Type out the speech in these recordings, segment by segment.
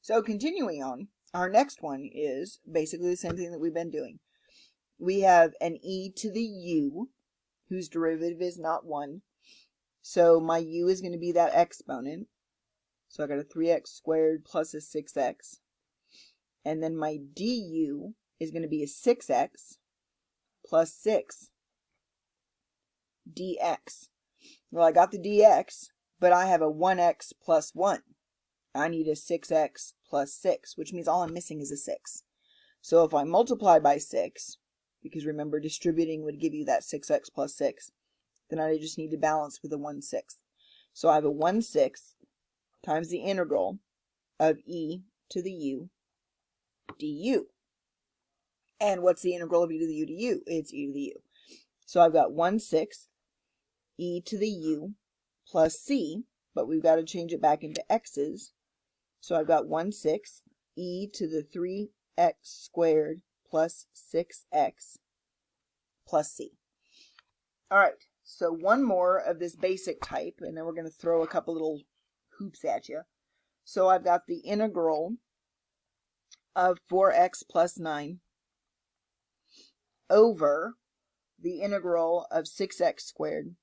So continuing on, our next one is basically the same thing that we've been doing. We have an e to the u, whose derivative is not 1. So my u is going to be that exponent. So I got a 3x squared plus a 6x. And then my du is going to be a 6x plus 6 dx. Well, I got the dx, but I have a 1x plus 1. I need a 6x plus 6, which means all I'm missing is a 6. So if I multiply by 6, because remember distributing would give you that 6x plus 6, then I just need to balance with a 1/6. So I have a 1/6 times the integral of e to the u du. And what's the integral of e to the u du? It's e to the u. So I've got 1/6 e to the u plus c, but we've got to change it back into x's. So I've got 1/6 e to the 3x squared plus 6x plus c. All right, so one more of this basic type, and then we're going to throw a couple little hoops at you. So I've got the integral of 4x plus 9 over the integral of 6x squared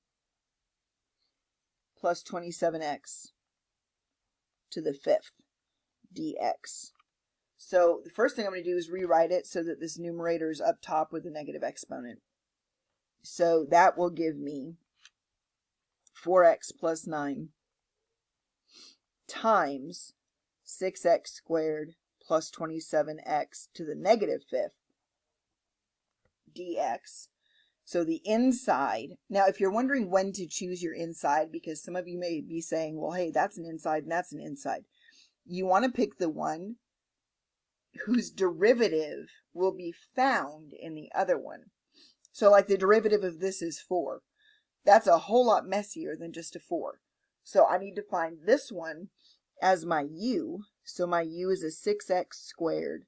plus 27x to the 5th dx. So the first thing I'm going to do is rewrite it so that this numerator is up top with a negative exponent. So that will give me 4x plus 9 times 6x squared plus 27x to the negative 5th dx. So the inside, now if you're wondering when to choose your inside, because some of you may be saying, well, hey, that's an inside and that's an inside. You want to pick the one whose derivative will be found in the other one. So like the derivative of this is 4. That's a whole lot messier than just a 4. So I need to find this one as my u. So my u is a 6x squared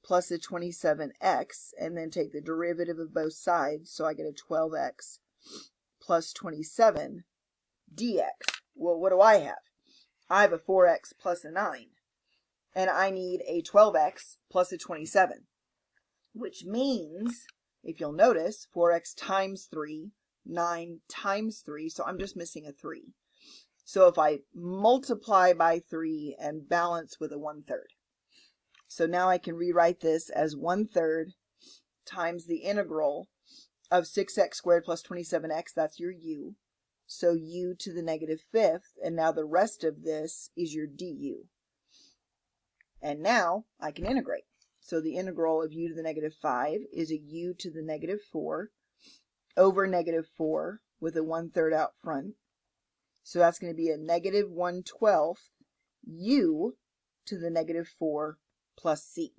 plus a 27x, and then take the derivative of both sides. So I get a 12x plus 27 dx. Well, what do I have? I have a 4x plus a 9. And I need a 12x plus a 27. Which means, if you'll notice, 4x times 3, 9 times 3. So I'm just missing a 3. So if I multiply by 3 and balance with a 1/3. So now I can rewrite this as 1/3 times the integral of 6x squared plus 27x. That's your u. So u to the negative 5th. And now the rest of this is your du. And now I can integrate. So the integral of u to the negative 5 is a u to the negative 4 over negative 4 with a 1/3 out front. So that's going to be a negative 1/12 u to the negative 4 plus c.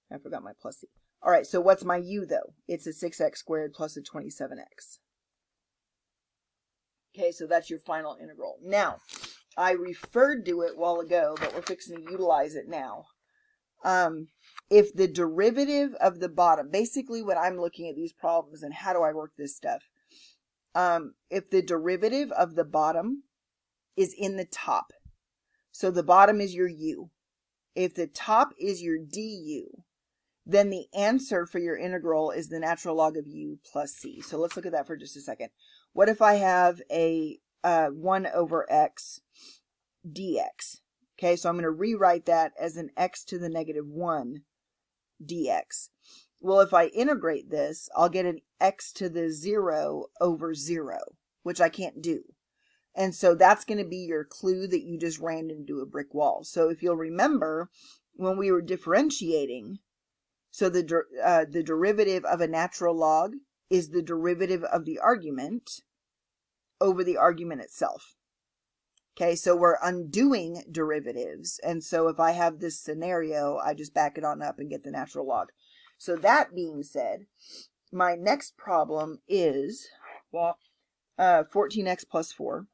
I forgot my plus c. All right, so what's my u though? It's a 6x squared plus a 27x. Okay, so that's your final integral. Now, I referred to it a while ago, but we're fixing to utilize it now. If the derivative of the bottom, basically when I'm looking at these problems and how do I work this stuff, if the derivative of the bottom is in the top, so the bottom is your u. If the top is your du, then the answer for your integral is the natural log of u plus c. So let's look at that for just a second. What if I have a 1 over x dx? Okay, so I'm going to rewrite that as an x to the negative 1 dx. Well, if I integrate this, I'll get an x to the 0 over 0, which I can't do. And so that's going to be your clue that you just ran into a brick wall. So if you'll remember, when we were differentiating, so the derivative of a natural log is the derivative of the argument over the argument itself. Okay, so we're undoing derivatives. And so if I have this scenario, I just back it on up and get the natural log. So that being said, my next problem is, well, 14x plus 4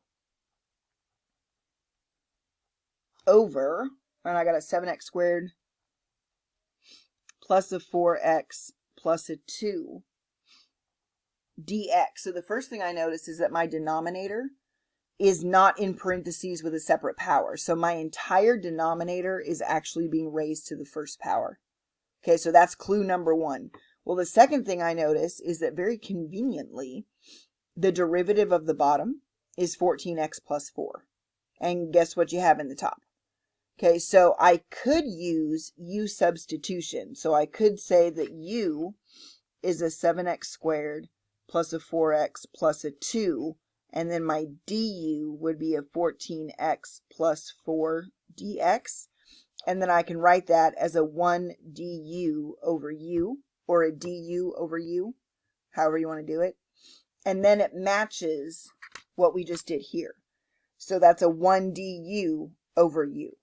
over, and I got a 7x squared plus a 4x plus a 2 dx. So the first thing I notice is that my denominator is not in parentheses with a separate power. So my entire denominator is actually being raised to the first power. Okay, so that's clue number one. Well, the second thing I notice is that very conveniently, the derivative of the bottom is 14x plus 4. And guess what you have in the top? Okay, so I could use U-substitution. So I could say that U is a 7x squared plus a 4x plus a 2. And then my du would be a 14x plus 4 dx. And then I can write that as a 1 du over u, or a du over u, however you want to do it. And then it matches what we just did here. So that's a 1 du over u.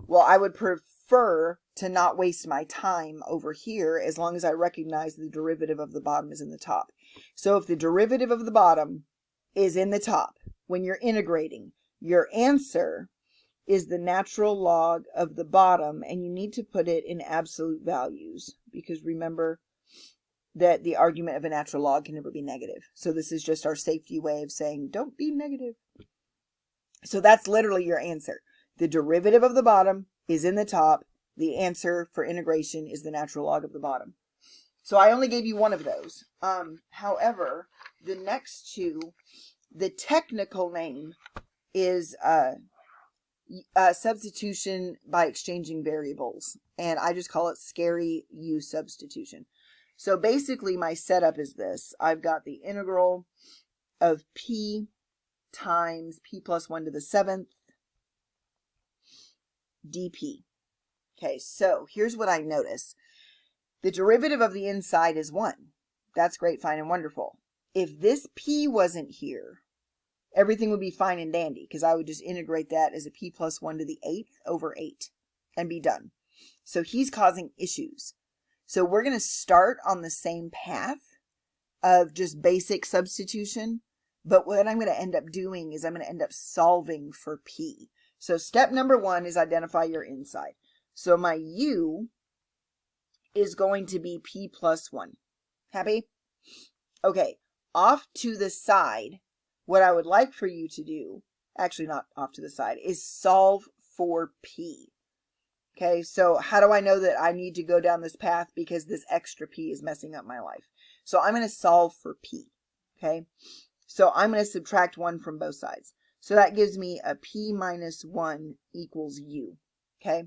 Well, I would prefer to not waste my time over here as long as I recognize the derivative of the bottom is in the top. So if the derivative of the bottom is in the top, when you're integrating, your answer is the natural log of the bottom, and you need to put it in absolute values, because remember that the argument of a natural log can never be negative. So this is just our safety way of saying, don't be negative. So that's literally your answer. The derivative of the bottom is in the top. The answer for integration is the natural log of the bottom. So I only gave you one of those. However, the next two, the technical name is substitution by exchanging variables. And I just call it scary U-substitution. So basically my setup is this. I've got the integral of p times p plus 1 to the 7th dp. Okay, so here's what I notice. The derivative of the inside is 1. That's great, fine, and wonderful. If this p wasn't here, everything would be fine and dandy, because I would just integrate that as a p plus 1 to the 8th over 8 and be done. So he's causing issues. So we're going to start on the same path of just basic substitution, but what I'm going to end up doing is I'm going to end up solving for p. So step number 1 is identify your inside. So my u is going to be p plus 1. Happy? Okay, off to the side, what I would like for you to do, actually not off to the side, is solve for p. Okay, so how do I know that I need to go down this path? Because this extra p is messing up my life. So I'm going to solve for p. Okay, so I'm going to subtract 1 from both sides. So that gives me a p minus 1 equals u. Okay,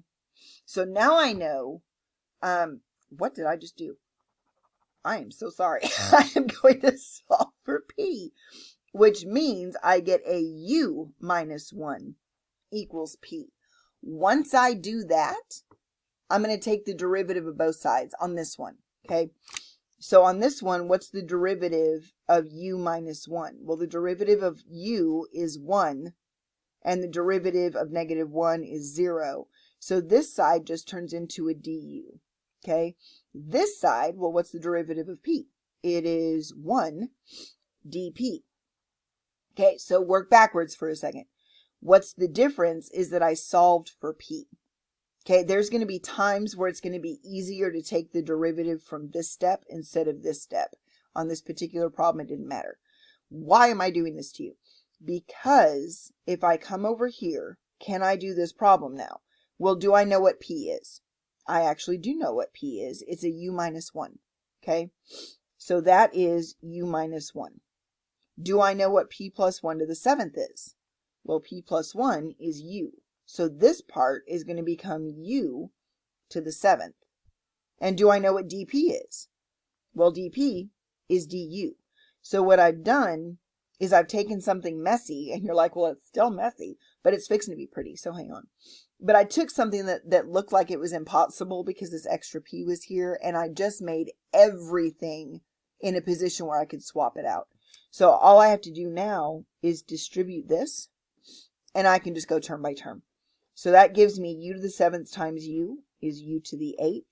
so now I know, what did I just do? I am so sorry. I am going to solve for p, which means I get a u minus 1 equals p. Once I do that, I'm going to take the derivative of both sides on this one. Okay, so on this one, what's the derivative of u minus 1? Well, the derivative of u is 1, and the derivative of negative 1 is 0. So this side just turns into a du. Okay, this side, well, what's the derivative of p? It is 1 dp. Okay, so work backwards for a second. What's the difference is that I solved for p. Okay, there's going to be times where it's going to be easier to take the derivative from this step instead of this step. On this particular problem, it didn't matter. Why am I doing this to you? Because if I come over here, can I do this problem now? Well, do I know what p is? I actually do know what p is. It's a u minus 1. Okay, so that is u minus 1. Do I know what p plus 1 to the 7th is? Well, p plus 1 is u. So this part is going to become u to the 7th. And do I know what dp is? Well, dp is du. So what I've done is I've taken something messy, and you're like, well, it's still messy, but it's fixing to be pretty, so hang on. But I took something that looked like it was impossible because this extra p was here, and I just made everything in a position where I could swap it out. So all I have to do now is distribute this, and I can just go term by term. So that gives me u to the 7th times u is u to the 8th,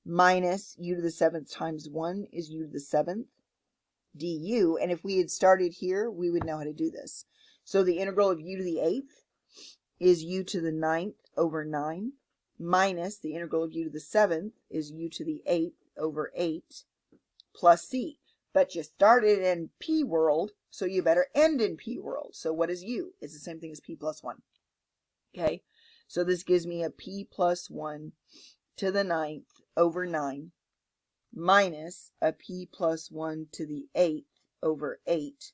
minus u to the 7th times 1 is u to the 7th, du. And if we had started here, we would know how to do this. So the integral of u to the 8th is u to the 9th over 9, minus the integral of u to the 7th is u to the 8th over 8, plus c. But you started in p world, So you better end in P world. So what is U? It's the same thing as P plus 1. Okay, so this gives me a P plus 1 to the 9th over 9 minus a P plus 1 to the 8th over 8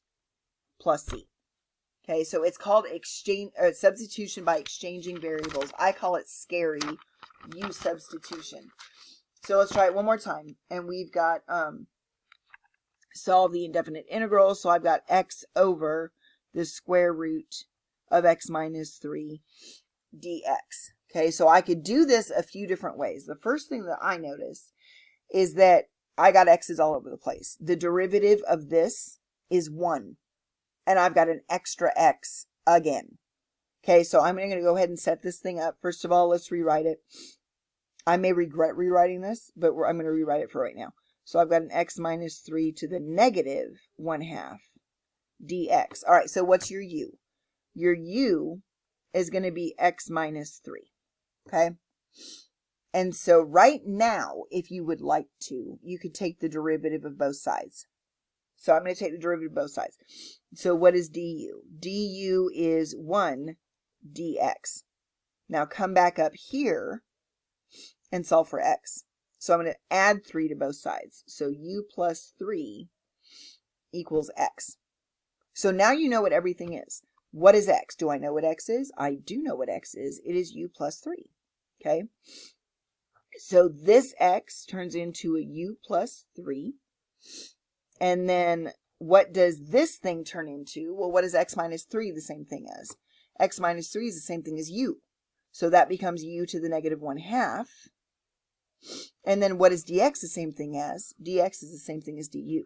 plus C. Okay, so it's called substitution by exchanging variables. I call it scary U-Substitution. So let's try it one more time. And we've got solve the indefinite integral. So I've got x over the square root of x minus 3 dx. Okay, so I could do this a few different ways. The first thing that I notice is that I got x's all over the place. The derivative of this is 1. And I've got an extra x again. Okay, so I'm going to go ahead and set this thing up. First of all, let's rewrite it. I may regret rewriting this, but I'm going to rewrite it for right now. So I've got an x minus 3 to the negative 1/2 dx. All right, so what's your u? Your u is going to be x minus 3. Okay? And so right now, if you would like to, you could take the derivative of both sides. So I'm going to take the derivative of both sides. So what is du? Du is 1 dx. Now come back up here and solve for x. So I'm going to add 3 to both sides. So u plus 3 equals x. So now you know what everything is. What is x? Do I know what x is? I do know what x is. It is u plus 3. Okay? So this x turns into a u plus 3. And then what does this thing turn into? Well, what is x minus 3 the same thing as? X minus 3 is the same thing as u. So that becomes u to the negative 1/2. And then what is dx the same thing as? Dx is the same thing as du.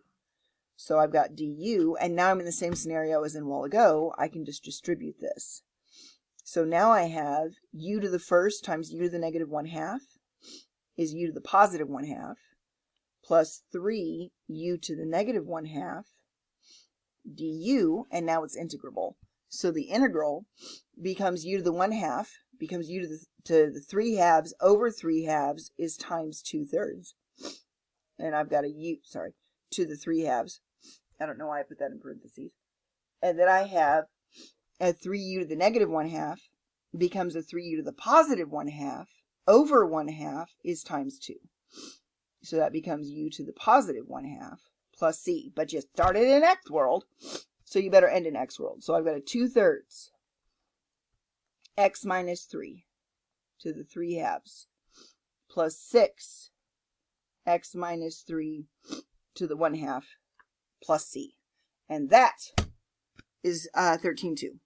So I've got du, and now I'm in the same scenario as in a while ago. I can just distribute this. So now I have u to the first times u to the negative 1/2 is u to the positive 1/2. Plus 3 u to the negative 1/2 du, and now it's integrable. So the integral becomes u to the 1/2, becomes u to the 3/2 over 3/2 is times 2/3. And I've got a u, to the 3/2. I don't know why I put that in parentheses. And then I have a 3u to the negative 1/2 becomes a 3u to the positive 1/2 over 1/2 is times 2. So that becomes u to the positive 1/2 plus c. But you started in x world, so you better end in x world. So I've got a 2/3 x minus 3 to the 3/2 plus 6 x minus 3 to the 1/2 plus c. And that is 13.2.